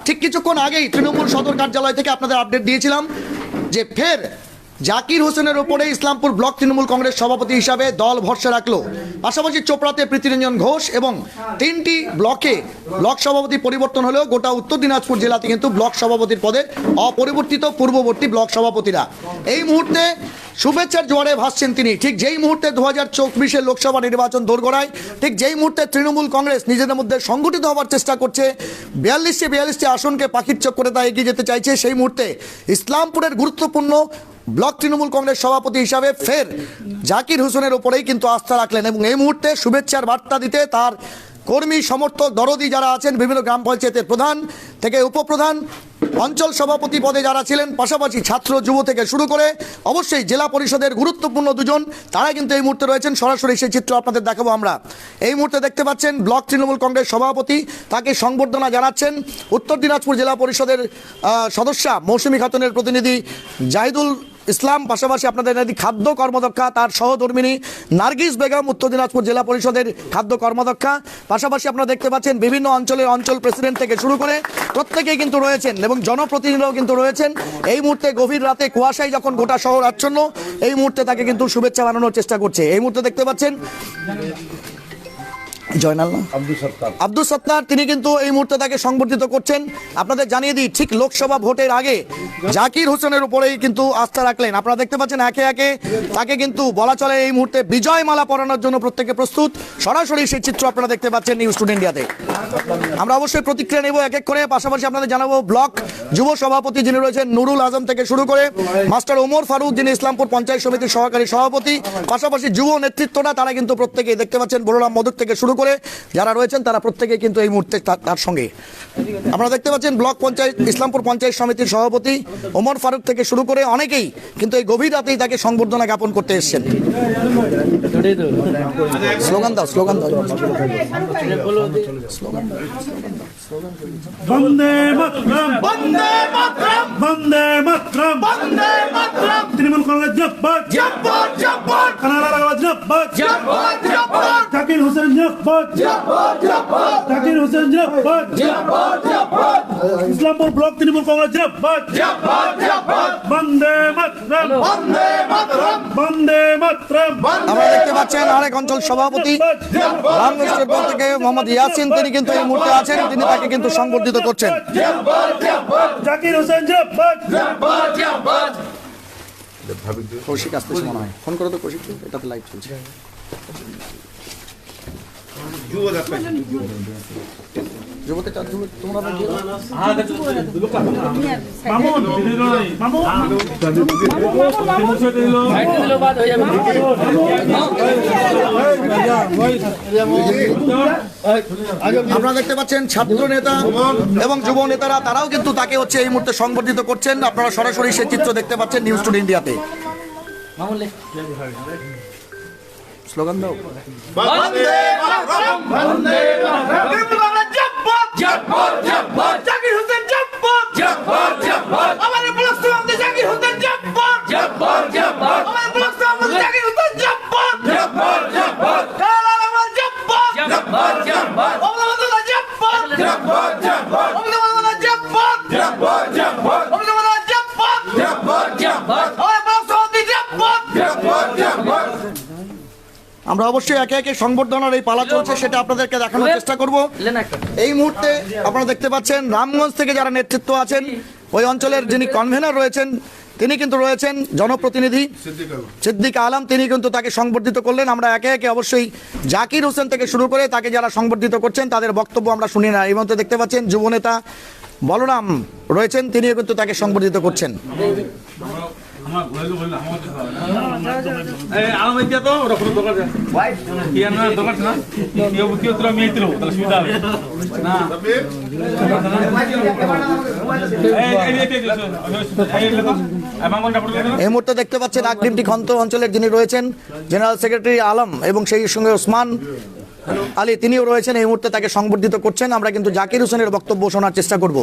ঠিক কিছুক্ষণ আগেই তৃণমূল সদর কার্যালয় থেকে আপনাদের আপডেট দিয়েছিলাম যে ফের জাকির হোসেনের উপরে ইসলামপুর ব্লক তৃণমূল কংগ্রেস সভাপতি হিসাবে দল ভরসা রাখলো। পাশাপাশি চোপড়াতে প্রীতিরঞ্জন ঘোষ এবং 3টি ব্লকে ব্লক সভাপতি পরিবর্তন হলেও গোটা উত্তর দিনাজপুর জেলাতে কিন্তু ব্লক সভাপতির পদে অপরিবর্তিত পূর্ববর্তী ব্লক সভাপতিরা এই মুহূর্তে শুভেচ্ছার জোয়ারে ভাসছেন তিনি। ঠিক যেই মুহূর্তে 2024 লোকসভা নির্বাচন দোরগোড়ায়, ঠিক যেই মুহূর্তে তৃণমূল কংগ্রেস নিজেদের মধ্যে সংগঠিত হওয়ার চেষ্টা করছে, 42টি আসনকে পাখির চোখ করে তা এগিয়ে যেতে চাইছে, সেই মুহূর্তে ইসলামপুরের গুরুত্বপূর্ণ ব্লক তৃণমূল কংগ্রেস সভাপতি হিসাবে ফের জাকির হোসেনের উপরেই কিন্তু আস্থা রাখলেন এবং এই মুহূর্তে শুভেচ্ছার বার্তা দিতে তার কর্মী সমর্থক দরদি যারা আছেন, বিভিন্ন গ্রাম পঞ্চায়েতের প্রধান থেকে উপপ্রধান, অঞ্চল সভাপতি পদে যারা ছিলেন, পাশাপাশি ছাত্র যুব থেকে শুরু করে অবশ্যই জেলা পরিষদের গুরুত্বপূর্ণ দুজন, তারা কিন্তু এই মুহূর্তে রয়েছেন। সরাসরি সেই চিত্র আপনাদের দেখাবো আমরা। এই মুহূর্তে দেখতে পাচ্ছেন ব্লক তৃণমূল কংগ্রেস সভাপতি, তাকে সংবর্ধনা জানাচ্ছেন উত্তর দিনাজপুর জেলা পরিষদের সদস্যা মৌসুমী খাতুনের প্রতিনিধি জাহিদুল ইসলাম, পাশাপাশি আপনাদের খাদ্য কর্মদক্ষা তার সহধর্মিনী নার্গিস বেগম, উত্তর দিনাজপুর জেলা পরিষদের খাদ্য কর্মদক্ষা, পাশাপাশি আপনারা দেখতে পাচ্ছেন বিভিন্ন অঞ্চলের অঞ্চল প্রেসিডেন্ট থেকে শুরু করে প্রত্যেকেই কিন্তু রয়েছেন এবং জনপ্রতিনিধিরাও কিন্তু রয়েছেন। এই মুহূর্তে গভীর রাতে কুয়াশায় যখন গোটা শহর আচ্ছন্ন, এই মুহূর্তে তাকে কিন্তু শুভেচ্ছা বানানোর চেষ্টা করছে। এই মুহূর্তে দেখতে পাচ্ছেন আব্দুল সত্তার, তিনি কিন্তু এই মুহূর্তে তাকে সংবর্ধিত করছেন। আপনাদের জানিয়ে দিই, ঠিক লোকসভা ভোটের আগে জাকির হোসেনের উপরেই কিন্তু আস্থা রাখলেন। আপনারা দেখতে পাচ্ছেন একে একে তাকে কিন্তু বলা চলে এই মুহূর্তে বিজয় মালা পরানোর জন্য প্রত্যেকে প্রস্তুত। সরাসরি সেই চিত্র আপনারা দেখতে পাচ্ছেন নিউজ টুডে ইন্ডিয়াতে। আমরা অবশ্যই প্রতিক্রিয়া নেব এক এক করে, পাশাপাশি আপনাদের জানাবো ব্লক যুব সভাপতি যিনি রয়েছেন নুরুল আজম থেকে শুরু করে মাস্টার ওমর ফারুক, যিনি ইসলামপুর পঞ্চায়েত সমিতির সহকারী সভাপতি, পাশাপাশি যুব নেতৃত্বরা তারা কিন্তু প্রত্যেকেই দেখতে পাচ্ছেন বলরাম মধুর থেকে শুরু করে যারা রয়েছেন তারা প্রত্যেকেই কিন্তু এই মুহূর্তে তার সঙ্গে। আপনারা দেখতে পাচ্ছেন ব্লক পঞ্চায়েত ইসলামপুর পঞ্চায়েত সমিতির সভাপতি ওমর ফারুক থেকে শুরু করে অনেকেই কিন্তু এই গভীর রাতেই তাকে সংবর্ধনা জ্ঞাপন করতে এসেছেন। স্লোগান দাও, স্লোগান দাও। বন্দে মাতরম, বন্দে মাতরম, বন্দে মাতরম, বন্দে মাতরম। তৃণমূল কংগ্রেস জিন্দাবাদ, জিন্দাবাদ, জিন্দাবাদ। কানাডার আওয়াজ জিন্দাবাদ, জিন্দাবাদ, জিন্দাবাদ। জাকির হোসেন জিন্দাবাদ, জিন্দাবাদ, জিন্দাবাদ। জাকির হোসেন জিন্দাবাদ, জিন্দাবাদ, জিন্দাবাদ। ইসলামপুর ব্লক তৃণমূল কংগ্রেস জিন্দাবাদ, জিন্দাবাদ, জিন্দাবাদ। বন্দে মাতরম, বন্দে মাতরম, বন্দে মাতরম। আমরা দেখতে পাচ্ছেন আরেক অঞ্চল সভাপতি রামগঞ্জের পক্ষ থেকে মোহাম্মদ ইয়াসিন, তিনি কিন্তু এই মুহূর্তে আছেন, তিনি তাকে কিন্তু সংবর্ধিত করছেন। জাকির হোসেন জিন্দাবাদ, জিন্দাবাদ, জিন্দাবাদ। কৌশিক আসতেছে মনে হয়, ফোন করো তো কৌশিক, এটাতে লাইভ চলছে। যুবতে চার যুব তোমরা মামুন মামুন আপনারা দেখতে পাচ্ছেন ছাত্র নেতা এবং যুব নেতারা তারাও কিন্তু তাকে হচ্ছে এই মুহূর্তে সংবর্ধিত করছেন। আপনারা সরাসরি সেই চিত্র দেখতে পাচ্ছেন নিউজ টুডে ইন্ডিয়াতে। স্লোগান দাও। বন্দে মাতরম, বন্দে মাতরম। জিন্দাবাদ, জিন্দাবাদ, জিন্দাবাদ। জাকির হোসেন জিন্দাবাদ, জিন্দাবাদ, জিন্দাবাদ। আমাদের ব্লক সভাপতি জাকির হোসেন জিন্দাবাদ, জিন্দাবাদ, জিন্দাবাদ। আমাদের ব্লক সভাপতি জাকির হোসেন জিন্দাবাদ, জিন্দাবাদ, জিন্দাবাদ। কালার আমার জিন্দাবাদ, জিন্দাবাদ, জিন্দাবাদ। আমাদের জিন্দাবাদ, জিন্দাবাদ, জিন্দাবাদ। আমাদের জিন্দাবাদ, জিন্দাবাদ, জিন্দাবাদ। আমাদের জিন্দাবাদ, জিন্দাবাদ, জিন্দাবাদ। আমাদের ব্লক সভাপতি জিন্দাবাদ, জিন্দাবাদ, জিন্দাবাদ। আমরা অবশ্যই একে একে সংবর্ধনার এই পালা চলছে সেটা আপনাদেরকে দেখানোর চেষ্টা করব। এই মুহূর্তে আপনারা দেখতে পাচ্ছেন রামগঞ্জ থেকে যারা নেতৃত্ব আছেন, ওই অঞ্চলের যিনি কনভেনর রয়েছেন তিনি কিন্তু রয়েছেন জনপ্রতিনিধি সিদ্দিক আলম, তিনি কিন্তু তাকে সংবর্ধিত করলেন। আমরা একে একে অবশ্যই জাকির হোসেন থেকে শুরু করে তাকে যারা সংবর্ধিত করছেন তাদের বক্তব্য আমরা শুনি না। এই মুহূর্তে দেখতে পাচ্ছেন যুবনেতা বলরাম রয়েছেন, তিনিও কিন্তু তাকে সংবর্ধিত করছেন। এই মুহূর্তে দেখতে পাচ্ছেন আগ্রিমটি খন্ত অঞ্চলের যিনি রয়েছেন জেনারেল সেক্রেটারি আলম এবং সেই সঙ্গে ওসমান আলী তিনিও রয়েছেন এই মুহূর্তে, তাকে সংবর্ধিত করছেন। আমরা কিন্তু জাকির হোসেনের বক্তব্য শোনার চেষ্টা করব।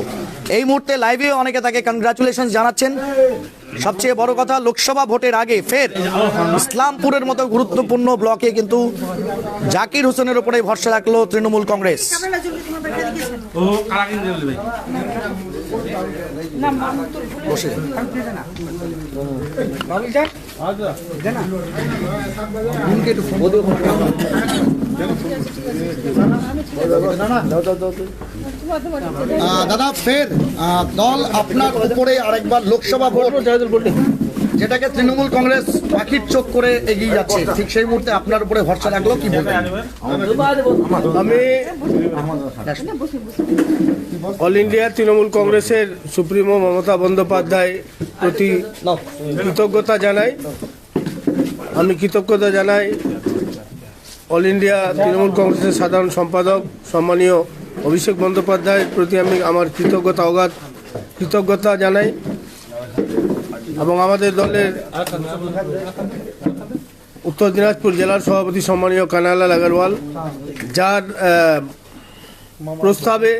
এই মুহূর্তে লাইভে অনেকে তাকে কনগ্রাচুলেশন জানাচ্ছেন। সবচেয়ে বড় কথা, লোকসভা ভোটের আগে ফের ইসলামপুরের মতো গুরুত্বপূর্ণ ব্লকে কিন্তু জাকির হোসেনের উপরে ভরসা রাখলো তৃণমূল কংগ্রেস। ও কারাকিন দেবে ভাই বসে দাদা ফের দল আপনার উপরে আরেকবার লোকসভা ভোট, যেটাকে তৃণমূল কংগ্রেস পাখির চোখ করে এগিয়ে যাচ্ছে, ঠিক সেই মুহূর্তে আপনার উপরে ভরসা রাখলো, কি বলবেন? আমি অল ইন্ডিয়া তৃণমূল কংগ্রেসের সুপ্রিমো মমতা বন্দ্যোপাধ্যায় প্রতি কৃতজ্ঞতা জানাই। আমি কৃতজ্ঞতা জানাই অল ইন্ডিয়া তৃণমূল কংগ্রেসের সাধারণ সম্পাদক সম্মানীয় অভিষেক বন্দ্যোপাধ্যায়ের প্রতি আমি আমার কৃতজ্ঞতা জানাই, এবং আমাদের দলের উত্তর দিনাজপুর জেলার সভাপতি সম্মানীয় কানাইলাল আগরওয়াল, যার প্রস্তাবে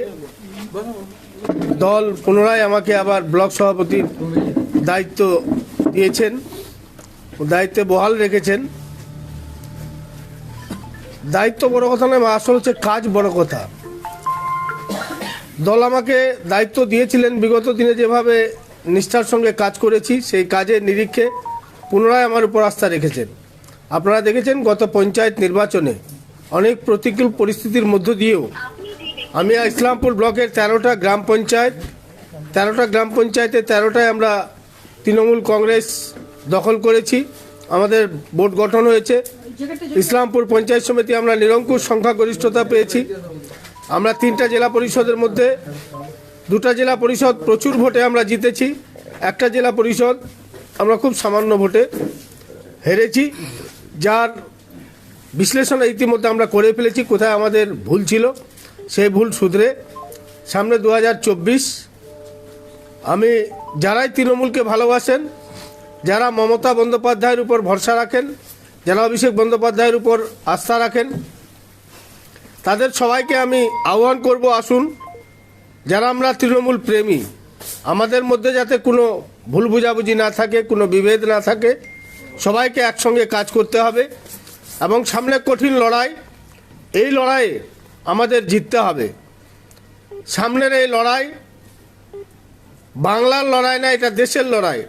দল পুনরায় আমাকে আবার ব্লক সভাপতির দায়িত্ব দিয়েছেন, দায়িত্বে বহাল রেখেছেন। দায়িত্ব বড় কথা নয়, আসল হচ্ছে কাজ বড় কথা। দল আমাকে দায়িত্ব দিয়েছিলেন, বিগত দিনে যেভাবে নিষ্ঠার সঙ্গে কাজ করেছি সেই কাজের নিরীক্ষে পুনরায় আমার উপর আস্থা রেখেছেন। আপনারা দেখেছেন গত পঞ্চায়েত নির্বাচনে অনেক প্রতিকূল পরিস্থিতির মধ্য দিয়েও আমি ইসলামপুর ব্লকের 13টা গ্রাম পঞ্চায়েতে 13টায় আমরা তৃণমূল কংগ্রেস দখল করেছি। আমাদের বোর্ড গঠন হয়েছে। ইসলামপুর পঞ্চায়েত সমিতি আমরা নিরঙ্কুশ সংখ্যাগরিষ্ঠতা পেয়েছি। আমরা 3টা জেলা পরিষদের মধ্যে 2টা জেলা পরিষদ প্রচুর ভোটে আমরা জিতেছি, একটা জেলা পরিষদ আমরা খুব সামান্য ভোটে হেরেছি, যার বিশ্লেষণ ইতিমধ্যে আমরা করে ফেলেছি কোথায় আমাদের ভুল ছিল। সেই ভুল শুধরে সামনে 2024 আমি যারাই তৃণমূলকে ভালোবাসেন, যারা মমতা বন্দ্যোপাধ্যায়ের উপর ভরসা রাখেন, যারা অভিষেক বন্দ্যোপাধ্যায়ের উপর আস্থা রাখেন, তাদের সবাইকে আমি আহ্বান করব, আসুন যারা আমরা তৃণমূল প্রেমী, আমাদের মধ্যে যাতে কোনো ভুল বুঝাবুঝি না থাকে, কোনো বিভেদ না থাকে, সবাইকে একসঙ্গে কাজ করতে হবে এবং সামনে কঠিন লড়াই, এই লড়াইয়ে আমাদের জিততে হবে। সামনের এই লড়াই বাংলার লড়াই না, এটা দেশের লড়াই।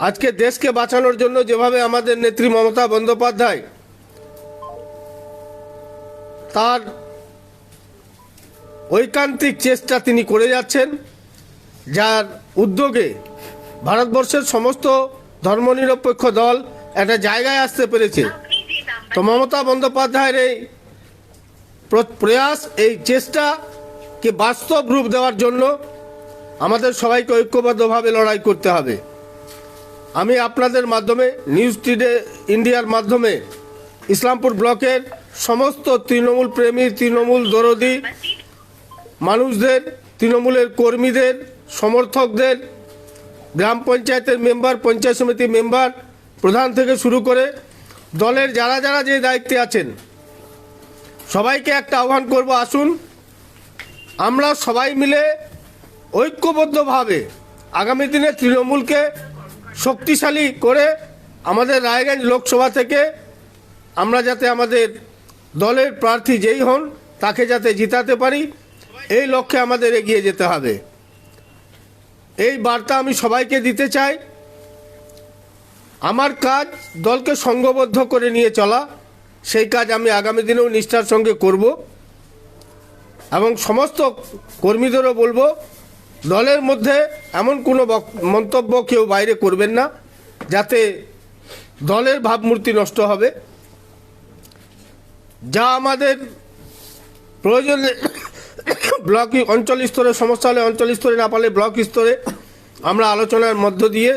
আজকে দেশকে বাঁচানোর জন্য যেভাবে আমাদের নেত্রী মমতা বন্দ্যোপাধ্যায় তার ঐকান্তিক চেষ্টা তিনি করে যাচ্ছেন, যার উদ্যোগে ভারতবর্ষের সমস্ত ধর্মনিরপেক্ষ দল একটা জায়গায় আসতে পেরেছে। তো মমতা বন্দ্যোপাধ্যায়ের এই প্রয়াস, এই চেষ্টাকে বাস্তব রূপ দেওয়ার জন্য আমাদের সবাইকে ঐক্যবদ্ধভাবে লড়াই করতে হবে। আমি আপনাদের মাধ্যমে, নিউজ টুডে ইন্ডিয়ার মাধ্যমে ইসলামপুর ব্লকের সমস্ত তৃণমূল প্রেমী, তৃণমূল দরদি মানুষদের, তৃণমূলের কর্মীদের, সমর্থকদের, গ্রাম পঞ্চায়েতের মেম্বার, পঞ্চায়েত সমিতির মেম্বার, প্রধান থেকে শুরু করে দলের যারা যারা যে দায়িত্বে আছেন, সবাইকে একটা আহ্বান করব, আসুন আমরা সবাই মিলে ঐক্যবদ্ধভাবে আগামী দিনে তৃণমূলকে শক্তিশালী করে আমাদের রায়গঞ্জ লোকসভা থেকে আমরা যাতে আমাদের দলের প্রার্থী যেই হন তাকে যাতে জিতাতে পারি, এই লক্ষ্যে আমাদের এগিয়ে যেতে হবে। এই বার্তা আমি সবাইকে দিতে চাই। আমার কাজ দলকে সংঘবদ্ধ করে নিয়ে চলা, সেই কাজ আমি আগামী দিনেও নিষ্ঠার সঙ্গে করব এবং সমস্ত কর্মীদেরও বলবো দলের মধ্যে এমন কোনো মন্তব্য কেউ বাইরে করবেন না যাতে দলের ভাবমূর্তি নষ্ট হবে। যা আমাদের প্রয়োজন ব্লক অঞ্চল স্তরে সমস্যা হলে অঞ্চল স্তরে, না পারলে ব্লক স্তরে আমরা আলোচনার মধ্য দিয়ে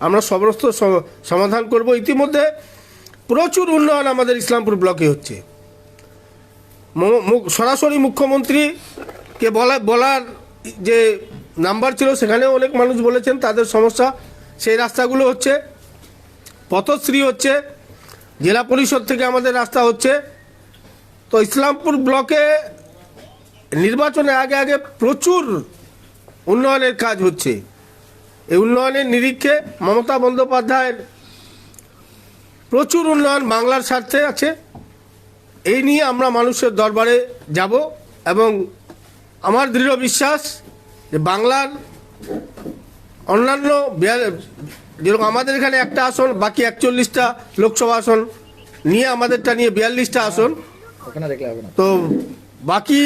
আমরা সমস্ত সমাধান করব। ইতিমধ্যে প্রচুর উন্নয়ন আমাদের ইসলামপুর ব্লকে হচ্ছে। সরাসরি মুখ্যমন্ত্রীকে বলার যে নাম্বার ছিল সেখানেও অনেক মানুষ বলেছেন তাদের সমস্যা, সেই রাস্তাগুলো হচ্ছে, পথশ্রী হচ্ছে, জেলা পরিষদ থেকে আমাদের রাস্তা হচ্ছে। তো ইসলামপুর ব্লকে নির্বাচনের আগে আগে প্রচুর উন্নয়নের কাজ হচ্ছে। এই উন্নয়নের নিরিখে মমতা বন্দ্যোপাধ্যায়ের প্রচুর উন্নয়ন বাংলার স্বার্থে আছে। এই নিয়ে আমরা মানুষের দরবারে যাব এবং আমার দৃঢ় বিশ্বাস যে বাংলার অন্যান্য যেরকম আমাদের এখানে একটা আসন, বাকি 41টা লোকসভা আসন নিয়ে আমাদেরটা নিয়ে 42টা আসন, ওখানে দেখলে হবে না। তো বাকি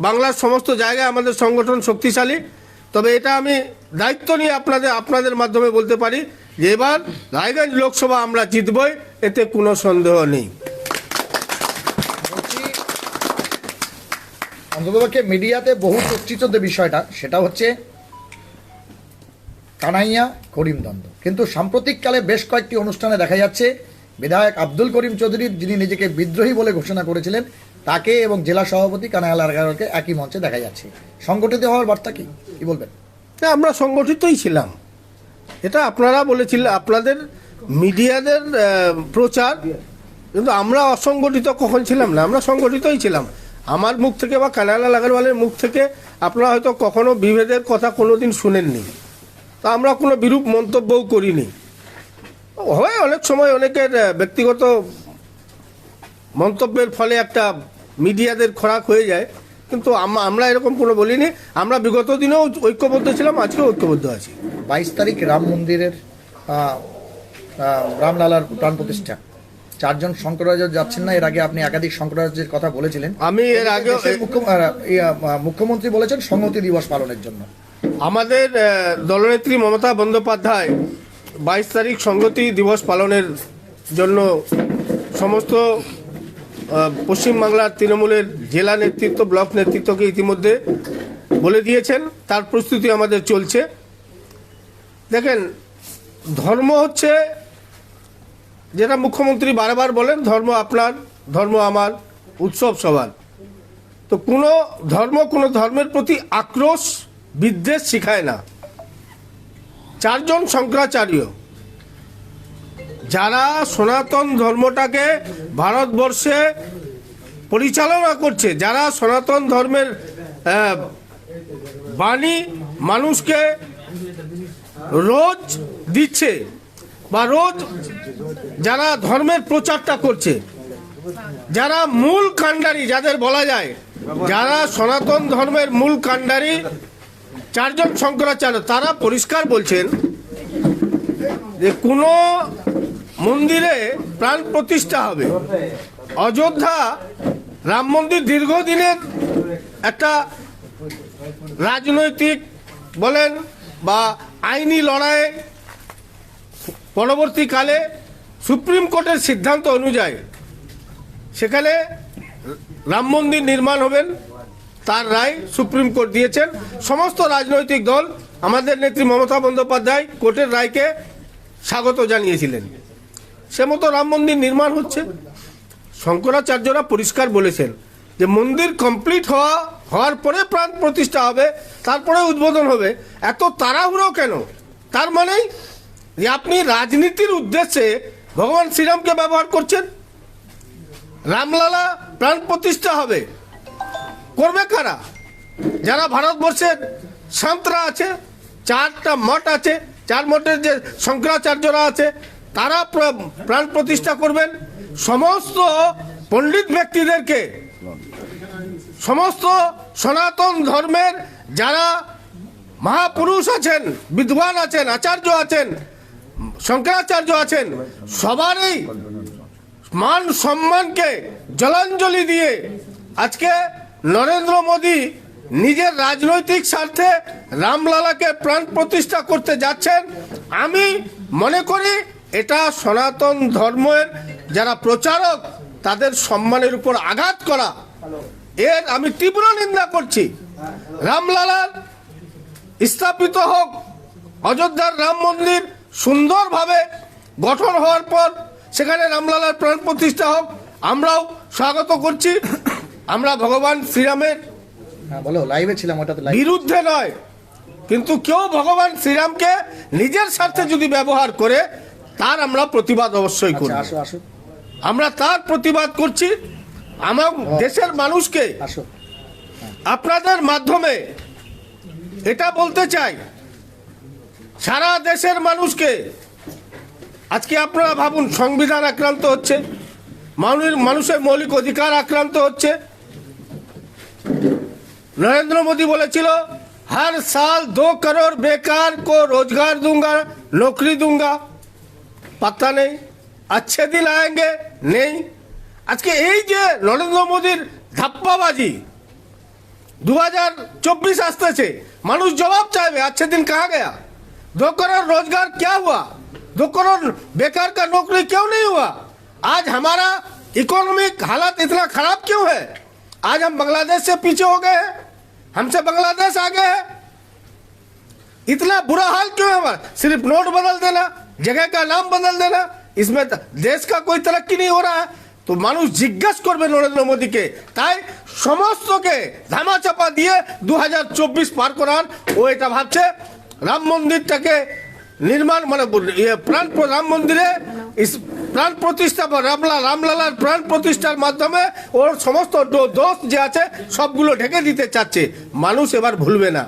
বাংলার সমস্ত জায়গায় আমাদের সংগঠন শক্তিশালী। তবে এটা আমি দায়িত্ব নিয়ে আপনাদের মাধ্যমে বলতে পারি যে এবার রায়গঞ্জ লোকসভা আমরা জিতবই, এতে কোনো সন্দেহ নেই। অন্ততপক্ষে মিডিয়াতে বহু চর্চিত যে বিষয়টা, সেটা হচ্ছে কানাইয়া করিম দ্বন্দ্ব, কিন্তু সাম্প্রতিককালে বেশ কয়েকটি অনুষ্ঠানে দেখা যাচ্ছে বিধায়ক আব্দুল করিম চৌধুরী, যিনি নিজেকে বিদ্রোহী বলে ঘোষণা করেছিলেন, তাকে এবং জেলা সভাপতি কানাইয়া লালগারকে একই মঞ্চে দেখা যাচ্ছে। সংগঠিত হওয়ার বার্তা কি বলবেন? হ্যাঁ, আমরা সংগঠিতই ছিলাম, এটা আপনারা বলেছিলেন, আপনাদের মিডিয়াদের প্রচার, কিন্তু আমরা অসংগঠিত কখন ছিলাম না, আমরা সংগঠিতই ছিলাম। আমার মুখ থেকে বা কানাইয়া লালগারওয়ালের মুখ থেকে আপনারা হয়তো কখনো বিভেদের কথা কোনোদিন শুনেননি, তা আমরা কোনো বিরূপ মন্তব্যও করিনি। হয় অনেক সময় অনেকের ব্যক্তিগত মন্তব্যের ফলে একটা মিডিয়াদের খোরাক হয়ে যায়, কিন্তু আমরা এরকম কোনো বলিনি। আমরা বিগত দিনেও ঐক্যবদ্ধ ছিলাম, আজকেও ঐক্যবদ্ধ আছি। 22 তারিখ রাম মন্দিরের রামলালার প্রাণ প্রতিষ্ঠা, 4 জন শঙ্করাচার্য যাচ্ছেন না? এর আগে আপনি একাধিক শঙ্করাচার্যের কথা বলেছিলেন। আমি এর আগে মুখ্যমন্ত্রী বলেছেন সংহতি দিবস পালনের জন্য। আমাদের দলনেত্রী মমতা বন্দ্যোপাধ্যায় 22 তারিখ সংহতি দিবস পালনের জন্য সমস্ত পশ্চিমবাংলার তৃণমূলের জেলা নেতৃত্ব, ব্লক নেতৃত্বকে ইতিমধ্যে বলে দিয়েছেন, তার প্রস্তুতি আমাদের চলছে। দেখেন, ধর্ম হচ্ছে, যেটা মুখ্যমন্ত্রী বারবার বলেন, ধর্ম আপনার, ধর্ম আমার, উৎসব সবার। তো কোনো ধর্মের প্রতি আক্রোশ বিদ্বেষ শিখায় না। 4 জন শঙ্করাচার্য যারা সনাতন ধর্মটাকে ভারতবর্ষে পরিচালনা করছে, যারা সনাতন ধর্মের বাণী মানুষকে রোজ দিচ্ছে বা রোজ যারা ধর্মের প্রচারটা করছে, যারা মূল কাণ্ডারি যাদের বলা যায়, যারা সনাতন ধর্মের মূল কাণ্ডারি 4 জন শঙ্করাচার্য, তারা পরিষ্কার বলছেন যে কোনো মন্দিরে প্রাণ প্রতিষ্ঠা হবে। অযোধ্যা রাম মন্দির দীর্ঘদিনের একটা রাজনৈতিক বলেন বা আইনি লড়াই, পরবর্তীকালে সুপ্রিম কোর্টের সিদ্ধান্ত অনুযায়ী সেখানে রাম মন্দির নির্মাণ হবেন, তার রায় সুপ্রিম কোর্ট দিয়েছেন। সমস্ত রাজনৈতিক দল আমাদের নেত্রী মমতা বন্দ্যোপাধ্যায় কোর্টের রায়কে স্বাগত জানিয়েছিলেন, সে মতো রাম মন্দির নির্মাণ হচ্ছে। শঙ্করাচার্যরা পরিষ্কার বলেছেন যে মন্দির কমপ্লিট হওয়ার পরে প্রাণ প্রতিষ্ঠা হবে, তারপরে উদ্বোধন হবে। এত তাড়াহুড়ো কেন? তার মানেই যে আপনি রাজনীতির উদ্দেশ্যে ভগবান শ্রীরামকে ব্যবহার করছেন। রামলালা প্রাণ প্রতিষ্ঠা হবে, করবে কারা? যারা ভারতবর্ষের সাঁতরা আছে, 4টা মঠ আছে, 4 মঠের যে শঙ্করাচার্যরা আছে, তারা প্রাণ প্রতিষ্ঠা করবেন। সমস্ত পণ্ডিত ব্যক্তিদেরকে, সমস্ত সনাতন ধর্মের যারা মহাপুরুষ আছেন, বিদ্বান আছেন, আচার্য আছেন, শঙ্করাচার্য আছেন, সবারই মান সম্মানকে জলাঞ্জলি দিয়ে আজকে নরেন্দ্র মোদী নিজের রাজনৈতিক স্বার্থে রামলালাকে প্রাণ প্রতিষ্ঠা করতে যাচ্ছেন। আমি মনে করি এটা সনাতন ধর্মের যারা প্রচারক তাদের সম্মানের উপর আঘাত করা, এর আমি তীব্র নিন্দা করছি। রামলালার স্থাপিত হোক, অযোধ্যার রাম মন্দির সুন্দরভাবে গঠন হওয়ার পর সেখানে রামলালার প্রাণ প্রতিষ্ঠা হোক, আমরাও স্বাগত করছি। আমরা ভগবান শ্রীরামের লাইভে ছিলাম, ওটাতে বিরুদ্ধে নয়, কিন্তু কেউ ভগবান শ্রীরামকে নিজের স্বার্থে যদি ব্যবহার করে তার আমরা প্রতিবাদ অবশ্যই করি। আমরা তার প্রতিবাদ করছি। আমার দেশের মানুষকে আসো। আপনাদের মাধ্যমে এটা বলতে চাই, সারা দেশের মানুষকে, আজকে আপনারা ভাবুন সংবিধান আক্রান্ত হচ্ছে, মানুষের মৌলিক অধিকার আক্রান্ত হচ্ছে। নরেন্দ্র মোদী বলেছিল हर साल 2 करोड़ बेकार को रोजगार दूंगा, नौकरी दूंगा। पता नहीं अच्छे दिन आएंगे, नहीं। आज के ये नरेंद्र मोदी ধাপ্পাবাজি 2024 आस्ते से मानुष जवाब चाहिए, अच्छे दिन कहा गया? 2 करोड़ रोजगार क्या हुआ? 2 करोड़ बेकार का नौकरी क्यों नहीं हुआ? आज हमारा इकोनॉमिक हालत इतना खराब क्यों है? आज हम बांग्लादेश से पीछे हो गए हैं, हमसे बांग्लादेश आगे है। इतना बुरा हाल क्यों है हमारा? सिर्फ नोट बदल देना, जगह का नाम बदल देना, इसमें देश का कोई तरक्की नहीं हो रहा है। तो মানুষ জিজ্ঞেস করবে নরেন্দ্র মোদীকে, তাই সমস্তকে ধামাচাপা দিয়ে 2024 পার করার ও এটা ভাবছে রাম মন্দিরটাকে নির্মাণ মানে রাম মন্দিরে প্রাণ প্রতিষ্ঠা বা রামলালার প্রাণ প্রতিষ্ঠার মাধ্যমে ওর সমস্ত দোষ যে আছে সবগুলো ঢেকে দিতে চাচ্ছে। মানুষ এবার ভুলবে না,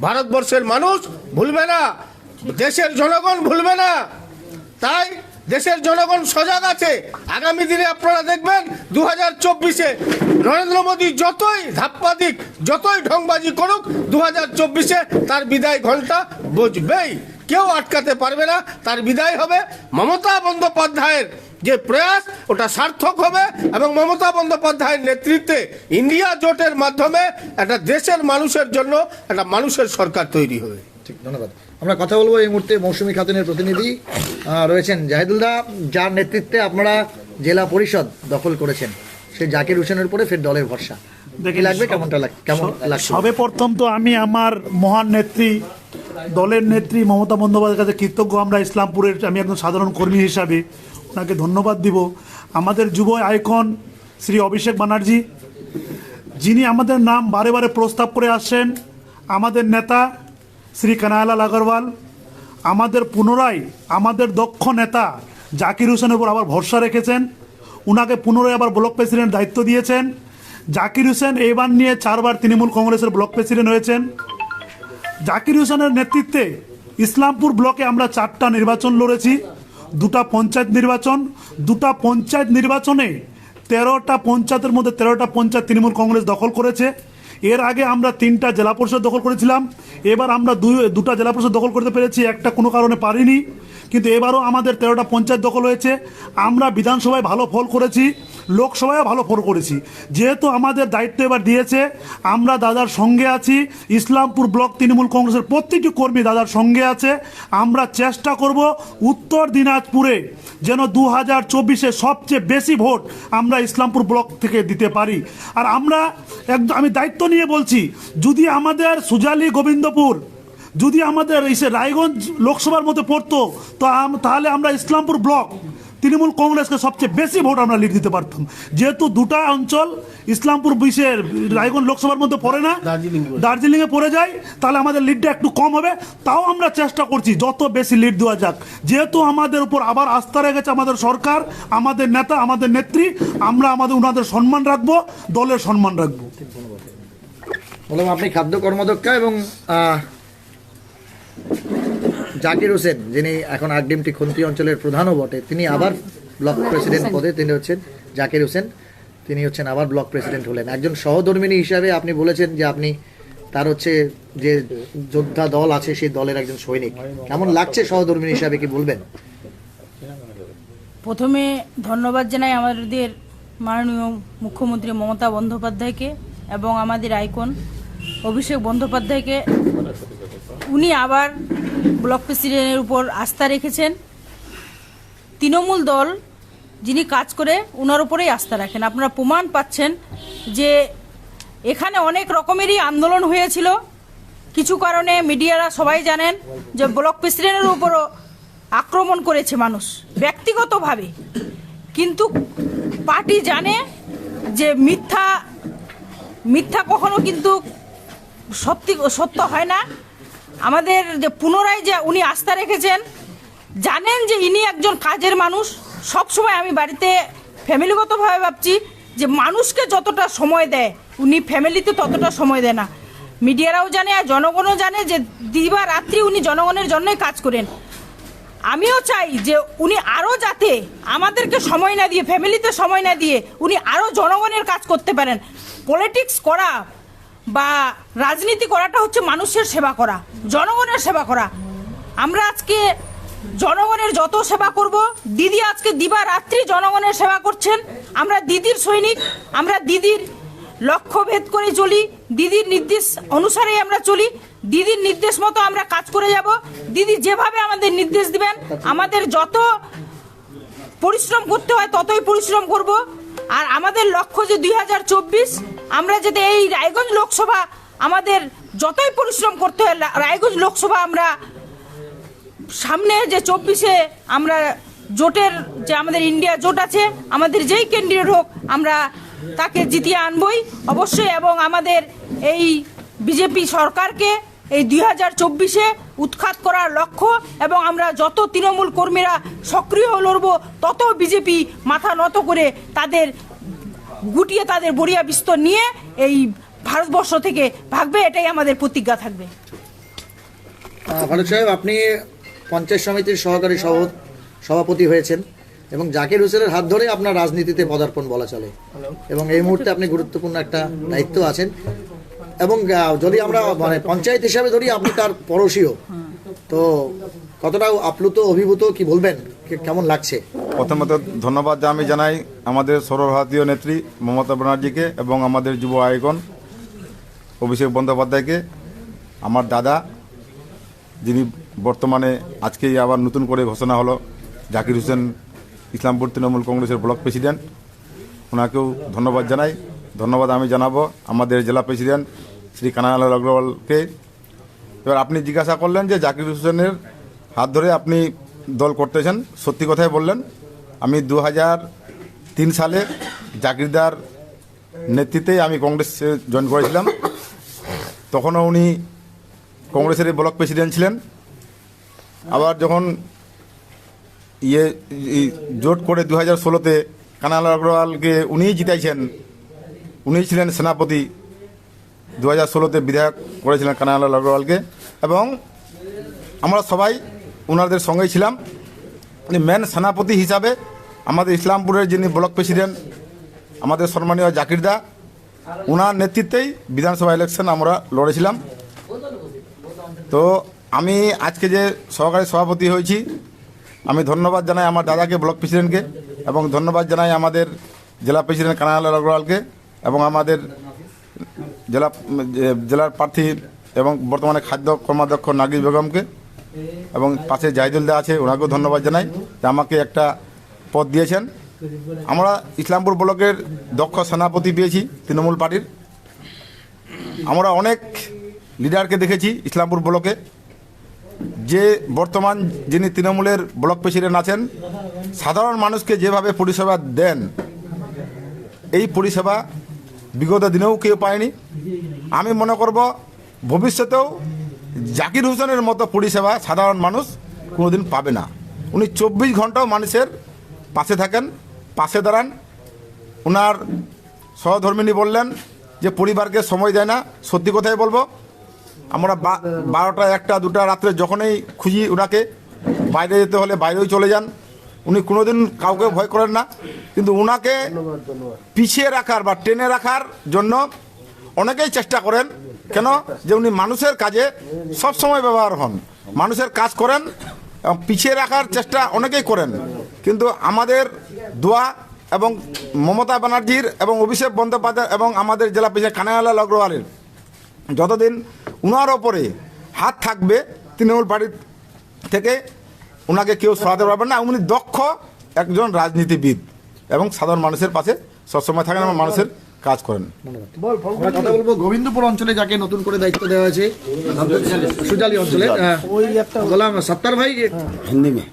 ভারতবর্ষের মানুষ ভুলবে না, দেশের জনগণ ভুলবে না। তাই দেশের জনগণ সজাগ আছে। আগামী দিনে আপনারা দেখবেন 2024-এ নরেন্দ্র মোদী যতই ধাপ্পা দিক, যতই ঢংবাজি করুক, 2024-এ তার বিদায় ঘন্টা বজবেই, কেউ আটকাতে পারবে না। তার বিদায় হবে মমতা বন্দ্যোপাধ্যায়ের যে প্রয়াস, ওটা সার্থক হবে এবং মমতা বন্দ্যোপাধ্যায়ের নেতৃত্বে ইন্ডিয়া জোটের মাধ্যমে একটা দেশের মানুষের জন্য একটা মানুষের সরকার তৈরি হবে। ঠিক, ধন্যবাদ। আমরা কথা বলবো এই মুহূর্তে মৌসুমী খাতুনের প্রতিনিধি রয়েছেন জাহিদুলদা, যার নেতৃত্বে আপনারা জেলা পরিষদ দখল করেছেন, সেই জাকির হোসেনের উপরে ফের দলের ভরসা দেখে লাগবে, কেমনটা কেমন লাগছে? সবে প্রথম তো আমি আমার মহান নেত্রী, দলের নেত্রী মমতা বন্দ্যোপাধ্যায়ের কাছে কৃতজ্ঞ। আমরা ইসলামপুরের, আমি একজন সাধারণ কর্মী হিসাবে ওনাকে ধন্যবাদ দিব। আমাদের যুব আইকন শ্রী অভিষেক ব্যানার্জি, যিনি আমাদের নাম বারে বারে প্রস্তাব করে আসছেন, আমাদের নেতা শ্রী কানাইলাল আগরওয়াল, আমাদের পুনরায় আমাদের দক্ষ নেতা জাকির হোসেনের উপর আবার ভরসা রেখেছেন, উনাকে পুনরায় আবার ব্লক প্রেসিডেন্ট দায়িত্ব দিয়েছেন। জাকির হোসেন এবার নিয়ে 4 বার তৃণমূল কংগ্রেসের ব্লক প্রেসিডেন্ট হয়েছেন। জাকির হোসেনের নেতৃত্বে ইসলামপুর ব্লকে আমরা 4টা নির্বাচন লড়েছি, 2টা পঞ্চায়েত নির্বাচন। 2টা পঞ্চায়েত নির্বাচনে 13টা পঞ্চায়েতের মধ্যে 13টা পঞ্চায়েত তৃণমূল কংগ্রেস দখল করেছে। এর আগে আমরা 3টা জেলা পরিষদ দখল করেছিলাম, এবার আমরা 2টা জেলা পরিষদ দখল করতে পেরেছি, একটা কোনো কারণে পারিনি। কিন্তু এবারও আমাদের 13টা পঞ্চায়েত দখল হয়েছে। আমরা বিধানসভায় ভালো ফল করেছি, লোকসভায় ভালো ফল করেছি। যেহেতু আমাদের দায়িত্ব এবার দিয়েছে, আমরা দাদার সঙ্গে আছি। ইসলামপুর ব্লক তৃণমূল কংগ্রেসের প্রত্যেকটি কর্মী দাদার সঙ্গে আছে। আমরা চেষ্টা করব উত্তর দিনাজপুরে যেন 2024-এ সবচেয়ে বেশি ভোট আমরা ইসলামপুর ব্লক থেকে দিতে পারি। আর আমরা একদম, আমি দায়িত্ব নিয়ে বলছি, যদি আমাদের সুজালি গোবিন্দপুর যদি আমাদের রায়গঞ্জ লোকসভার মধ্যে পড়তো, তো তাহলে আমরা ইসলামপুর ব্লক তৃণমূল কংগ্রেসকে সবচেয়ে বেশি ভোট আমরা লিড দিতে পারতাম। যেহেতু 2টা অঞ্চল ইসলামপুর রায়গঞ্জ লোকসভার মধ্যে পড়ে না, দার্জিলিংয়ে পড়ে যায়, তাহলে আমাদের লিডটা একটু কম হবে। তাও আমরা চেষ্টা করছি যত বেশি লিড দেওয়া যাক। যেহেতু আমাদের উপর আবার আস্থা রেখেছে আমাদের সরকার, আমাদের নেতা, আমাদের নেত্রী, আমরা ওনাদের সম্মান রাখবো, দলের সম্মান রাখবো। বললাম আপনি খাদ্য কর্মদক্ষা এবং জাকির হোসেন, যিনি এখন আগডিমটি খন্তি অঞ্চলের প্রধানও বটে, তিনি আবার ব্লক প্রেসিডেন্ট পদে, তিনি হচ্ছেন জাকির হোসেন, তিনি হচ্ছেন আবার ব্লক প্রেসিডেন্ট হলেন। একজন সহধর্মিনী হিসাবে আপনি বলেছেন যে আপনি তার যে যোদ্ধা দল আছে সেই দলের একজন সৈনিক। কেমন লাগছে সহধর্মিনী হিসাবে, কি বলবেন? প্রথমে ধন্যবাদ জানাই আমাদের মাননীয় মুখ্যমন্ত্রী মমতা বন্দ্যোপাধ্যায়কে এবং আমাদের আইকন অভিষেক বন্দ্যোপাধ্যায়কে। উনি আবার ব্লক প্রেসিডেন্টের উপর আস্থা রেখেছেন। তৃণমূল দল যিনি কাজ করে ওনার উপরেই আস্থা রাখেন। আপনারা প্রমাণ পাচ্ছেন যে এখানে অনেক রকমেরই আন্দোলন হয়েছিল। কিছু কারণে মিডিয়ারা সবাই জানেন যে ব্লক প্রেসিডেন্টের উপরও আক্রমণ করেছে মানুষ ব্যক্তিগতভাবে, কিন্তু পার্টি জানে যে মিথ্যা কখনো কিন্তু সত্য হয় না। আমাদের যে পুনরায় যে উনি আস্থা রেখেছেন, জানেন যে ইনি একজন কাজের মানুষ। সবসময় আমি বাড়িতে ফ্যামিলিগতভাবে ভাবছি যে মানুষকে যতটা সময় দেয় উনি ফ্যামিলিতে ততটা সময় দেয় না। মিডিয়ারাও জানে আর জনগণও জানে যে দিবা রাত্রি উনি জনগণের জন্যই কাজ করেন। আমিও চাই যে উনি আরও যাতে আমাদেরকে সময় না দিয়ে, ফ্যামিলিতে সময় না দিয়ে উনি আরও জনগণের কাজ করতে পারেন। পলিটিক্স করা বা রাজনীতি করাটা হচ্ছে মানুষের সেবা করা, জনগণের সেবা করা। আমরা আজকে জনগণের যত সেবা করব, দিদি আজকে দিবা রাত্রি জনগণের সেবা করছেন। আমরা দিদির সৈনিক, আমরা দিদির লক্ষ্য ভেদ করে চলি, দিদির নির্দেশ অনুসারেই আমরা চলি, দিদির নির্দেশ মতো আমরা কাজ করে যাব। দিদি যেভাবে আমাদের নির্দেশ দিবেন, আমাদের যত পরিশ্রম করতে হয় ততই পরিশ্রম করব। আর আমাদের লক্ষ্য যে 2024 আমরা যাতে এই রায়গঞ্জ লোকসভা, আমাদের যতই পরিশ্রম করতে হয় রায়গঞ্জ লোকসভা আমরা সামনে যে 24-এ আমরা জোটের যে আমাদের ইন্ডিয়া জোট আছে, আমাদের যেই ক্যান্ডিডেট হোক আমরা তাকে জিতিয়ে আনবই অবশ্যই। এবং আমাদের এই বিজেপি সরকারকে এই 2024-এ উৎখাত করার লক্ষ্য, এবং আমরা যত তৃণমূল কর্মীরা সক্রিয় লড়ব তত বিজেপি মাথা নত করে তাদের গুটিয়ে তাদের বড়িয়া বিস্তর নিয়ে এই ভারতবর্ষ থেকে ভাগবে, এটাই আমাদের প্রতিজ্ঞা থাকবে। ফারুক সাহেব, আপনি পঞ্চায়েত সমিতির সহকারী সভাপতি হয়েছেন এবং জাকির হোসেনের হাত ধরে আপনার রাজনীতিতে পদার্পণ বলা চলে, এবং এই মুহূর্তে আপনি গুরুত্বপূর্ণ একটা দায়িত্ব আছেন। এবং যদি আমরা মানে পঞ্চায়েত হিসাবে ধরি, আপনি তার পড়শিও, তো কতটা আপ্লুত অভিভূত কি বলবেন, কেমন লাগছে? প্রথমত ধন্যবাদ আমি জানাই আমাদের সর্বভারতীয় নেত্রী মমতা ব্যানার্জিকে এবং আমাদের যুব আইকন অভিষেক বন্দ্যোপাধ্যায়কে। আমার দাদা, যিনি বর্তমানে আজকেই আবার নতুন করে ঘোষণা হলো জাকির হোসেন ইসলামপুর তৃণমূল কংগ্রেসের ব্লক প্রেসিডেন্ট, ওনাকেও ধন্যবাদ জানাই। ধন্যবাদ আমি জানাবো আমাদের জেলা প্রেসিডেন্ট শ্রী কানাইলাল অগ্রওয়ালকে। এবার আপনি জিজ্ঞাসা করলেন যে জাকির হোসেনের হাত ধরে আপনি দল করতেছেন, সত্যি কথাই বললেন। আমি 2003 সালে জাকিরদার নেতৃত্বেই আমি কংগ্রেসে জয়েন করেছিলাম। তখনও উনি কংগ্রেসের ব্লক প্রেসিডেন্ট ছিলেন। আবার যখন জোট করে 2016-তে কানাইলাল অগ্রওয়ালকে উনিই জিতাইছেন, উনিই ছিলেন সেনাপতি। 2016-তে বিধায়ক করেছিলেন কানাইলাল অগ্রওয়ালকে, এবং আমরা সবাই ওনাদের সঙ্গেই ছিলাম। উনি মেন সেনাপতি হিসাবে আমাদের ইসলামপুরের যিনি ব্লক প্রেসিডেন্ট আমাদের সম্মানীয় জাকিরদা, ওনার নেতৃত্বেই বিধানসভা ইলেকশন আমরা লড়েছিলাম। তো আমি আজকে যে সহকারী সভাপতি হয়েছি, আমি ধন্যবাদ জানাই আমার দাদাকে, ব্লক প্রেসিডেন্টকে, এবং ধন্যবাদ জানাই আমাদের জেলা প্রেসিডেন্ট কানাইলাল অগ্রওয়ালকে, এবং আমাদের জেলার প্রার্থী এবং বর্তমানে খাদ্য কর্মাধ্যক্ষ নাগিস বেগমকে, এবং পাশে জাহিদুলদা আছে, ওনাকেও ধন্যবাদ জানাই যে আমাকে একটা পদ দিয়েছেন। আমরা ইসলামপুর ব্লকের দক্ষ সেনাপতি পেয়েছি তৃণমূল পার্টির। আমরা অনেক লিডারকে দেখেছি ইসলামপুর ব্লকে, যে বর্তমান যিনি তৃণমূলের ব্লক প্রেসিডেন্ট আছেন, সাধারণ মানুষকে যেভাবে পরিষেবা দেন, এই পরিষেবা বিগত দিনেও কেউ পায়নি। আমি মনে করব ভবিষ্যতেও জাকির হোসেনের মতো পরিষেবা সাধারণ মানুষ কোনোদিন পাবে না। উনি 24 ঘন্টাও মানুষের পাশে থাকেন, পাশে দাঁড়ান। ওনার সহধর্মিনী বললেন যে পরিবারকে সময় দেয় না। সত্যি কথাই বলবো, আমরা 12টা 1টা 2টা রাত্রে যখনই খুঁজি ওনাকে, বাইরে যেতে হলে বাইরেও চলে যান। উনি কোনোদিন কাউকে ভয় করেন না, কিন্তু ওনাকে পিছিয়ে রাখার বা টেনে রাখার জন্য অনেকেই চেষ্টা করেন। কেন? যে উনি মানুষের কাজে সবসময় ব্যবহার হন, মানুষের কাজ করেন, এবং পিছিয়ে রাখার চেষ্টা অনেকেই করেন। কিন্তু আমাদের দোয়া এবং মমতা ব্যানার্জির এবং অভিষেক বন্দ্যোপাধ্যায় এবং আমাদের জেলা প্রেসিডেন্ট কানাইলাল অগ্রওয়ালের যতদিন উনার ওপরে হাত থাকবে তৃণমূল পার্টি থেকে, ওনাকে কেউ সরাতে পারবেন না। উনি দক্ষ একজন রাজনীতিবিদ এবং সাধারণ মানুষের পাশে সবসময় থাকেন এবং মানুষের কাজ করেন। আমরা কথা বলবো গোবিন্দপুর অঞ্চলে, যাকে নতুন করে দায়িত্ব দেওয়া হয়েছে सुजाली अंचल। गुलाम सत्तर भाई, हिंदी में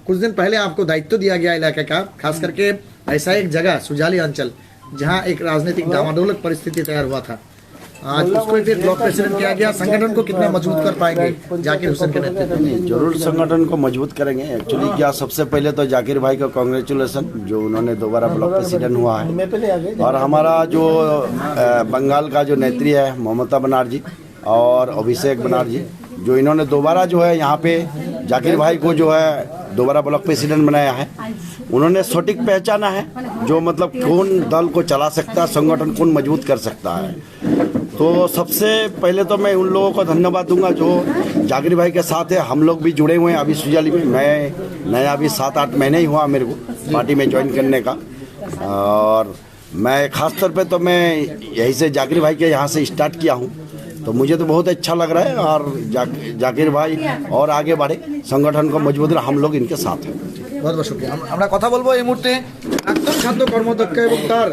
कुछ दिन पहले आपको दायित्व दिया गया इलाके का, खास करके ऐसा एक जगह सुजाली अंचल जहां एक राजनीतिक डामाडोल परिस्थिति तैयार हुआ था। आज उसको फिर ब्लॉक प्रेसिडेंट किया गया, संगठन को कितना मजबूत कर पाएंगे जाकिर हुसैन के नेतृत्व में? जरूर संगठन को मजबूत करेंगे। एक्चुअली क्या, सबसे पहले तो जाकिर भाई को कांग्रेचुलेसन जो उन्होंने दोबारा ब्लॉक प्रेसिडेंट हुआ है। और हमारा जो बंगाल का जो नेत्री है ममता बनर्जी और अभिषेक बनर्जी, जो इन्होंने दोबारा जो है यहाँ पे जाकिर भाई को जो है दोबारा ब्लॉक प्रेसिडेंट बनाया है। उन्होंने सटीक पहचाना है जो मतलब कौन दल को चला सकता है, संगठन कौन मजबूत कर सकता है। तो सबसे पहले तो मैं उन लोगों को धन्यवाद दूंगा जो जाकिर भाई के साथ है। हम लोग भी जुड़े हुए हैं अभी सुजाली में। मैं नया अभी 7-8 महीने ही हुआ मेरे को पार्टी में ज्वाइन करने का। और मैं ख़ास तौर पे तो मैं यहीं से जाकिर भाई के यहाँ से स्टार्ट किया हूँ, तो मुझे तो बहुत अच्छा लग रहा है। और जाकिर भाई और आगे बढ़े, संगठन को मजबूत रहे, हम लोग इनके साथ हैं। बहुत बहुत शुक्रिया। আমরা কথা বলবো এই মুহূর্তে প্রাক্তন খাদ্য কর্মদক্ষ এবং তার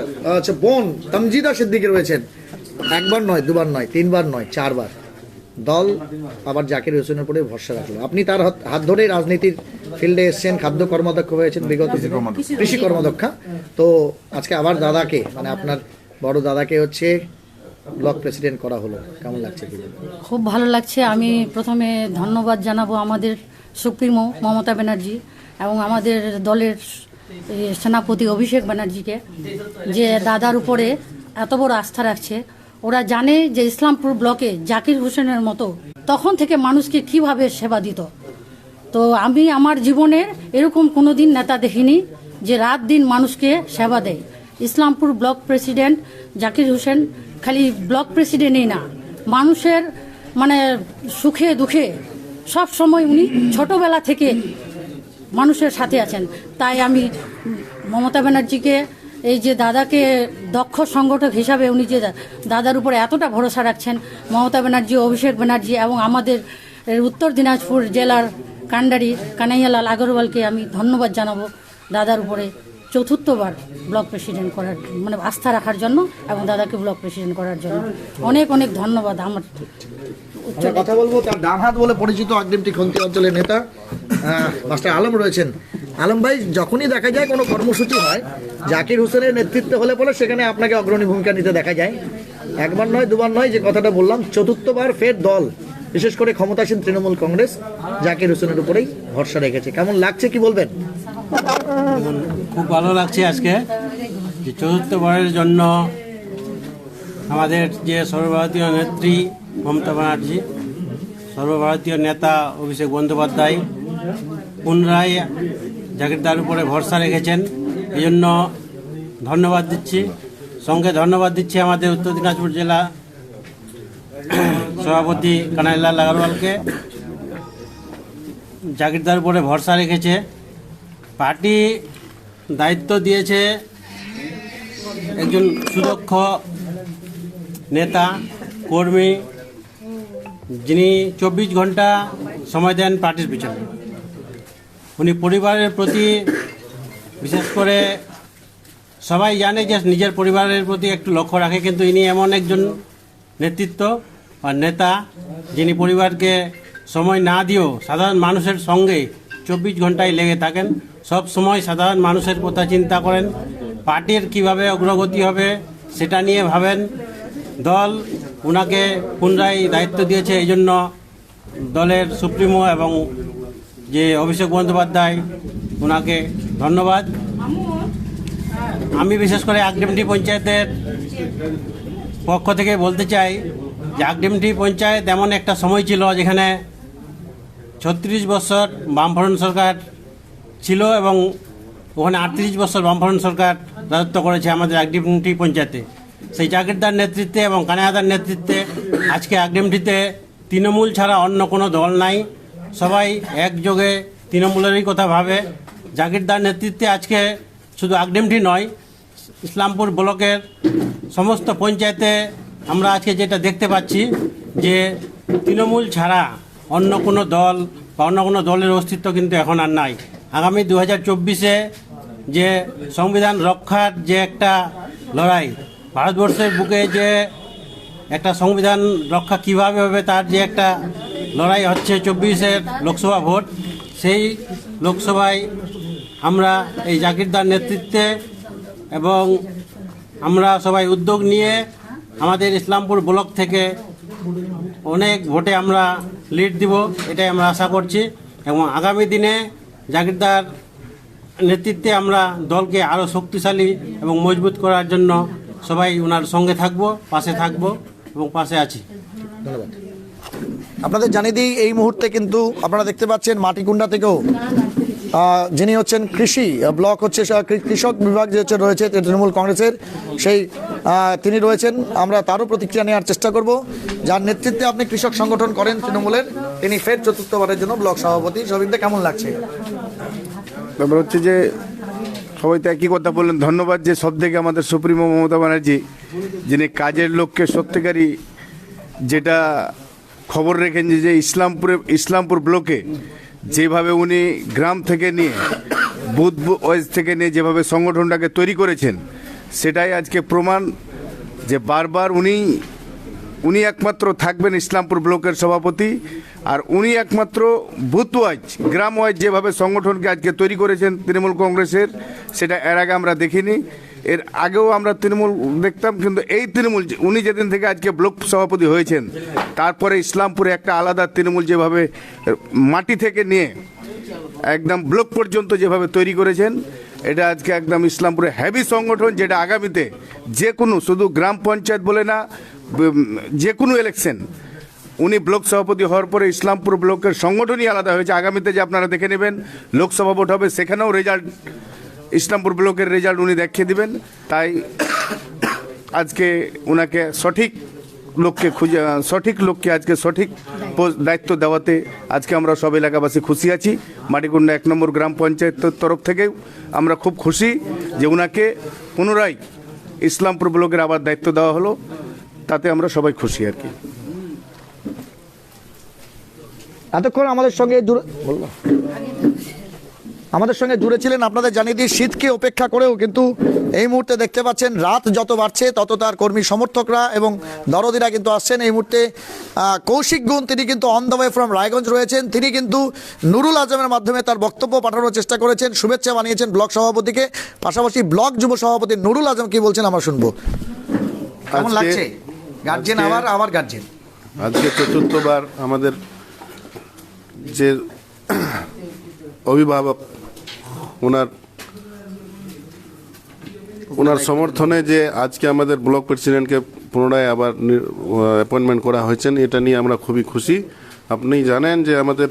বোন তমজিদা সিদ্দিকী রয়েছেন। একবার নয়, দুবার নয়, তিনবার নয়, 4 বার দল আবার জাকির হোসেনের উপরে ভরসা রাখলো। আপনি তার হাত ধরে রাজনীতির ফিল্ডে এসেছেন, খাদ্য কর্মদক্ষ হয়েছেন, বিগত কৃষি কর্মদক্ষা। তো আজকে আবার দাদাকে মানে আপনার বড় দাদাকে হচ্ছে ব্লক প্রেসিডেন্ট করা হলো, কেমন লাগছে? খুব ভালো লাগছে। আমি প্রথমে ধন্যবাদ জানাবো আমাদের সুপ্রিমো মমতা ব্যানার্জি এবং আমাদের দলের সেনাপতি অভিষেক ব্যানার্জিকে, যে দাদার উপরে এত বড় আস্থা রাখছে। ওরা জানে যে ইসলামপুর ব্লকে জাকির হোসেনের মতো তখন থেকে মানুষকে কিভাবে সেবা দিত। তো আমি আমার জীবনের এরকম কোনো দিন নেতা দেখিনি যে রাত দিন মানুষকে সেবা দেয়। ইসলামপুর ব্লক প্রেসিডেন্ট জাকির হোসেন খালি ব্লক প্রেসিডেন্টই না, মানুষের মানে সুখে দুঃখে সব সময় উনি ছোটবেলা থেকে মানুষের সাথে আছেন। তাই আমি মমতা ব্যানার্জিকে, এই যে দাদাকে দক্ষ সংগঠক হিসাবে উনি যে দাদার উপরে এতটা ভরসা রাখছেন, মমতা ব্যানার্জি, অভিষেক ব্যানার্জি এবং আমাদের উত্তর দিনাজপুর জেলার কান্ডারি কানাইয়ালাল আগরওয়ালকে আমি ধন্যবাদ জানাবো দাদার উপরে চতুর্থবার ব্লক প্রেসিডেন্ট করার মানে আস্থা রাখার জন্য এবং দাদাকে ব্লক প্রেসিডেন্ট করার জন্য অনেক অনেক ধন্যবাদ। আমার আমরা কথা বলবো তার ডান হাত বলে পরিচিত আগডিমটি খন্তি অঞ্চলের নেতা মাস্টার আলম রয়েছেন। আলম ভাই, যখনই দেখা যায় কোনো কর্মসূচি হয় জাকির হোসেনের নেতৃত্বে হলে পরে সেখানে আপনাকে অগ্রণী ভূমিকা নিতে দেখা যায়। একবার নয়, দুবার নয়, যে কথাটা বললাম, চতুর্থবার ফের দল, বিশেষ করে ক্ষমতাসীন তৃণমূল কংগ্রেস জাকির হোসেনের উপরেই ভরসা রেখেছে। কেমন লাগছে, কি বলবেন? খুব ভালো লাগছে আজকে যে চতুর্থবারের জন্য আমাদের যে সর্বভারতীয় নেত্রী মমতা ব্যানার্জি, সর্বভারতীয় নেতা অভিষেক বন্দ্যোপাধ্যায় পুনরায় জাকিরদার উপরে ভরসা রেখেছেন। এই জন্য ধন্যবাদ দিচ্ছি। সঙ্গে ধন্যবাদ দিচ্ছি আমাদের উত্তর দিনাজপুর জেলা সভাপতি কানাইলাল আগরওয়ালকে। জাকিরদার উপরে ভরসা রেখেছে, পার্টি দায়িত্ব দিয়েছে একজন সুদক্ষ নেতা কর্মী, যিনি 24 ঘন্টা সময় দেন পার্টির পিছনে। উনি পরিবারের প্রতি, বিশেষ করে সবাই জানে যে নিজের পরিবারের প্রতি একটু লক্ষ্য রাখে, কিন্তু ইনি এমন একজন নেতৃত্ব বা নেতা যিনি পরিবারকে সময় না দিয়েও সাধারণ মানুষের সঙ্গে 24 ঘন্টায় লেগে থাকেন। সব সময় সাধারণ মানুষের কথা চিন্তা করেন, পার্টির কিভাবে অগ্রগতি হবে সেটা নিয়ে ভাবেন। দল ওনাকে পুনরায় দায়িত্ব দিয়েছে, এই জন্য দলের সুপ্রিমো এবং যে অভিষেক বন্দ্যোপাধ্যায় ওনাকে ধন্যবাদ। আমি বিশেষ করে আগডিমটি পঞ্চায়েতের পক্ষ থেকে বলতে চাই যে আগডিমটি পঞ্চায়েত এমন একটা সময় ছিল যেখানে 36 বছর বামফ্রন্ট সরকার ছিল এবং ওখানে 38 বছর বামফ্রন্ট সরকার রাজত্ব করেছে আমাদের আগডিমটি পঞ্চায়েতে। সেই জাকিরদার নেতৃত্বে এবং কানাইয়াদার নেতৃত্বে আজকে আগডিমটিতে তৃণমূল ছাড়া অন্য কোনো দল নাই, সবাই একযোগে তৃণমূলেরই কথা ভাবে। জাকিরদার নেতৃত্বে আজকে শুধু আগডিমটি নয়, ইসলামপুর ব্লকের সমস্ত পঞ্চায়েতে আমরা আজকে যেটা দেখতে পাচ্ছি যে তৃণমূল ছাড়া অন্য কোনো দল বা অন্য কোনো দলের অস্তিত্ব কিন্তু এখন আর নাই। আগামী 2024-এ যে সংবিধান রক্ষার যে একটা লড়াই, ভারতবর্ষের বুকে যে একটা সংবিধান রক্ষা কিভাবে হবে তার যে একটা লড়াই হচ্ছে 24-এর লোকসভা ভোট, সেই লোকসভায় আমরা এই জাকিরদার নেতৃত্বে এবং আমরা সবাই উদ্যোগ নিয়ে আমাদের ইসলামপুর ব্লক থেকে অনেক ভোটে আমরা লিড দিব, এটাই আমরা আশা করছি। এবং আগামী দিনে জাকিরদার নেতৃত্বে আমরা দলকে আরও শক্তিশালী এবং মজবুত করার জন্য সবাই ওনার সঙ্গে থাকব, পাশে থাকব এবং পাশে আছি। আপনাদের জানিয়ে দিই এই মুহূর্তে কিন্তু আপনারা দেখতে পাচ্ছেন মাটিকুন্ডা থেকেও যিনি হচ্ছেন কৃষি ব্লক হচ্ছে কৃষক বিভাগ যে হচ্ছে রয়েছে তৃণমূল কংগ্রেসের সেই তিনি রয়েছেন। আমরা তারও প্রতিক্রিয়া নেওয়ার চেষ্টা করব। যার নেতৃত্বে আপনি কৃষক সংগঠন করেন তৃণমূলের, তিনি ফের চতুর্থবারের জন্য ব্লক সভাপতি। সবিনদা, কেমন লাগছে? ব্যাপার হচ্ছে যে সবাই তো একই কথা বললেন। ধন্যবাদ যে সব থেকে আমাদের সুপ্রিমো মমতা ব্যানার্জি, যিনি কাজের লোককে সত্যিকারই যেটা খবর রেখেন যে ইসলামপুর ব্লকে যেভাবে উনি গ্রাম থেকে নিয়ে বুথ ওয়াইজ থেকে নিয়ে যেভাবে সংগঠনটাকে তৈরি করেছেন, সেটাই আজকে প্রমাণ যে বারবার উনি একমাত্র থাকবেন ইসলামপুর ব্লকের সভাপতি। আর উনি একমাত্র বুথ ওয়াইজ গ্রাম ওয়াইজ যেভাবে সংগঠনকে আজকে তৈরি করেছেন তৃণমূল কংগ্রেসের, সেটা এর আগে আমরা দেখিনি। এর আগেও আমরা তৃণমূল দেখতাম, কিন্তু এই তৃণমূল উনি যেদিন থেকে আজকে ব্লক সভাপতি হয়েছেন, তারপরে ইসলামপুরে একটা আলাদা তৃণমূল যেভাবে মাটি থেকে নিয়ে একদম ব্লক পর্যন্ত যেভাবে তৈরি করেছেন, এটা আজকে একদম ইসলামপুরে হেভি সংগঠন, যেটা আগামীতে যে কোনো, শুধু গ্রাম পঞ্চায়েত বলে না, যে কোনো ইলেকশন উনি ব্লক সভাপতি হওয়ার পরে ইসলামপুর ব্লকের সংগঠনই আলাদা হয়েছে। আগামীতে যে আপনারা দেখে নেবেন লোকসভা ভোট হবে, সেখানেও রেজাল্ট ইসলামপুর ব্লকের রেজাল্ট উনি দেখিয়ে দিবেন। তাই আজকে ওনাকে সঠিক লোককে আজকে সঠিক দায়িত্ব দেওয়াতে আজকে আমরা সব এলাকাবাসী খুশি আছি। মাটিকুন্ডা 1 নম্বর গ্রাম পঞ্চায়েতের তরফ থেকেও আমরা খুব খুশি যে ওনাকে পুনরায় ইসলামপুর ব্লকের আবার দায়িত্ব দেওয়া হলো, তাতে আমরা সবাই খুশি আর কি। এতক্ষণ আমাদের সঙ্গে জুড়ে ছিলেন। আপনাদের জানিয়ে দিই, শীতকে উপেক্ষা করেও কিন্তু এই মুহূর্তে দেখতে পাচ্ছেন রাত যত বাড়ছে তত তার কর্মী সমর্থকরা এবং দরদিরা কিন্তু আসছেন। এই মুহূর্তে কৌশিক গুণ, তিনি কিন্তু on the way from Raiganj রয়েছেন। তিনি কিন্তু নুরুল আজমের মাধ্যমে তার বক্তব্য পাঠানোর চেষ্টা করেছেন, শুভেচ্ছা বানিয়েছেন ব্লক সভাপতিকে। পাশাপাশি ব্লক যুব সভাপতি নুরুল আজম কি বলছেন আমরা শুনবো। কেমন লাগছে? গার্জেন আবার গার্জেন আজকে চতুর্থবার আমাদের যে অভিভাবক ওনার সমর্থনে যে আজকে আমাদের ব্লক প্রেসিডেন্টকে পুনরায় আবার অ্যাপয়েন্টমেন্ট করা হয়েছেন, এটা নিয়ে আমরা খুবই খুশি। আপনি জানেন যে আমাদের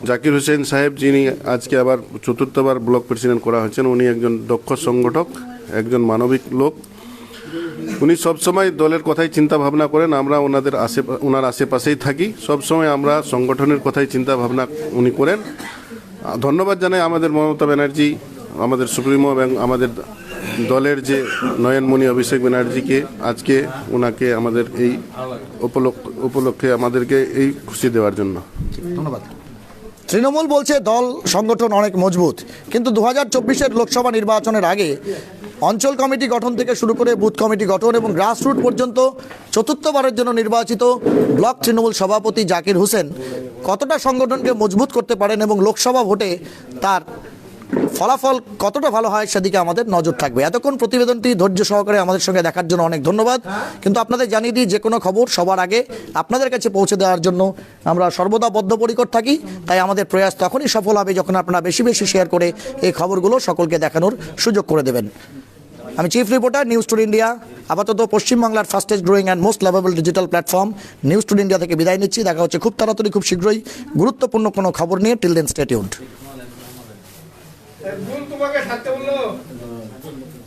জাকির হোসেন সাহেব, যিনি আজকে আবার চতুর্থবার ব্লক প্রেসিডেন্ট করা হয়েছেন, উনি একজন দক্ষ সংগঠক, একজন মানবিক লোক। উনি সবসময় দলের কথাই চিন্তা ভাবনা করেন। আমরা ওনার আশেপাশেই থাকি, সবসময় আমরা সংগঠনের কথাই চিন্তা ভাবনা উনি করেন। ধন্যবাদ জানাই আমাদের মমতা ব্যানার্জি, আমাদের সুপ্রিমো এবং আমাদের দলের যে নয়নমণি অভিষেক ব্যানার্জিকে, আজকে ওনাকে আমাদের এই উপলক্ষে আমাদেরকে এই খুশি দেওয়ার জন্য ধন্যবাদ। তৃণমূল বলছে দল সংগঠন অনেক মজবুত, কিন্তু 2024-এর লোকসভা নির্বাচনের আগে অঞ্চল কমিটি গঠন থেকে শুরু করে বুথ কমিটি গঠন এবং গ্রাসরুট পর্যন্ত চতুর্থবারের জন্য নির্বাচিত ব্লক তৃণমূল সভাপতি জাকির হোসেন কতটা সংগঠনকে মজবুত করতে পারেন এবং লোকসভা ভোটে তার ফলাফল কতটা ভালো হয় সেদিকে আমাদের নজর থাকবে। এতক্ষণ প্রতিবেদনটি ধৈর্য সহকারে আমাদের সঙ্গে দেখার জন্য অনেক ধন্যবাদ। কিন্তু আপনাদের জানিয়ে দিই, যে কোনো খবর সবার আগে আপনাদের কাছে পৌঁছে দেওয়ার জন্য আমরা সর্বদা বদ্ধপরিকর থাকি। তাই আমাদের প্রয়াস তখনই সফল হবে যখন আপনারা বেশি বেশি শেয়ার করে এই খবরগুলো সকলকে দেখানোর সুযোগ করে দেবেন। আমি chief reporter, news today India. আপাতত পশ্চিমবাংলার fastest growing and most lovable digital platform news today India থেকে বিদায় নিচ্ছি। দেখা হচ্ছে খুব তাড়াতাড়ি, খুব শীঘ্রই গুরুত্বপূর্ণ কোনো খবর নিয়ে। Till then stay tuned.